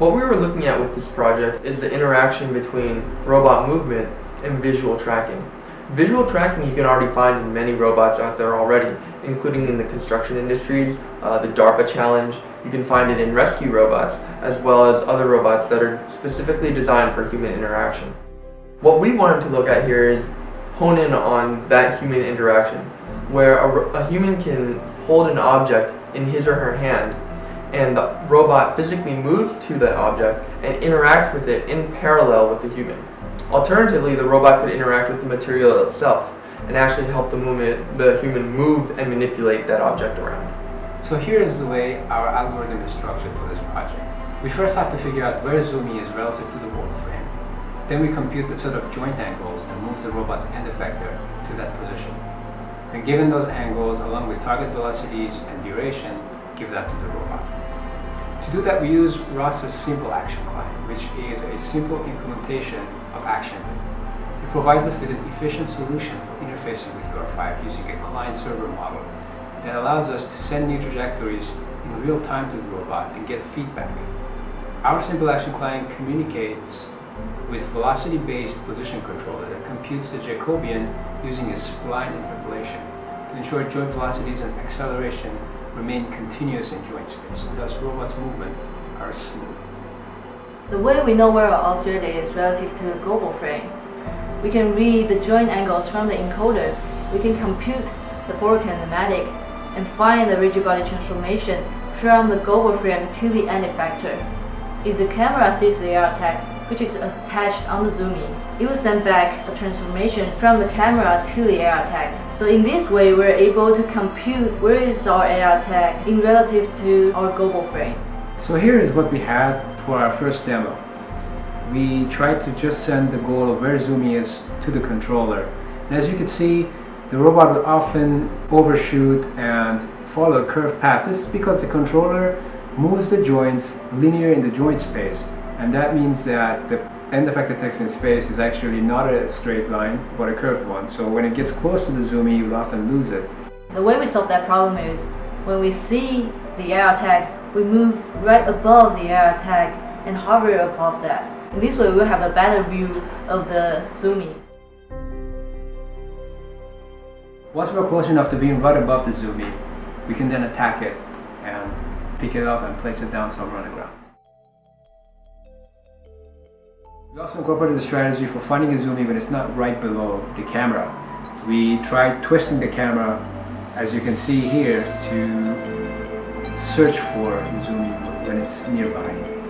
What we were looking at with this project is the interaction between robot movement and visual tracking. Visual tracking you can already find in many robots out there already, including in the construction industries, the DARPA challenge. You can find it in rescue robots, as well as other robots that are specifically designed for human interaction. What we wanted to look at here is hone in on that human interaction, where a human can hold an object in his or her hand, and the robot physically moves to that object and interacts with it in parallel with the human. Alternatively, the robot could interact with the material itself and actually help the human move and manipulate that object around. So here is the way our algorithm is structured for this project. We first have to figure out where Zumy is relative to the board frame. Then we compute the set of joint angles that moves the robot's end effector to that position. Then given those angles, along with target velocities and duration, give that to the robot. To do that, we use Ross's simple action client, which is a simple implementation of action. It provides us with an efficient solution for interfacing with UR5 using a client-server model that allows us to send new trajectories in real time to the robot and get feedback. Our simple action client communicates with velocity-based position controller that computes the Jacobian using a spline interpolation to ensure joint velocities and acceleration remain continuous in joint space, and thus robot's movement are smooth. The way we know where our object is relative to the global frame, we can read the joint angles from the encoder, we can compute the forward kinematic, and find the rigid body transformation from the global frame to the end effector. If the camera sees the AR tag, which is attached on the Zumy, it will send back a transformation from the camera to the AR tag. So in this way, we're able to compute where is our AR tag in relative to our global frame. So here is what we had for our first demo. We tried to just send the goal of where Zumy is to the controller. And as you can see, the robot will often overshoot and follow a curved path. This is because the controller moves the joints linear in the joint space. And that means that the end effector text in space is actually not a straight line, but a curved one. So when it gets close to the Zumy, you will often lose it. The way we solve that problem is, when we see the AR tag, we move right above the AR tag and hover above that. In this way, we'll have a better view of the Zumy. Once we're close enough to being right above the Zumy, we can then attack it and pick it up and place it down somewhere on the ground. We also incorporated the strategy for finding a Zumy when it's not right below the camera. We tried twisting the camera, as you can see here, to search for the Zumy when it's nearby.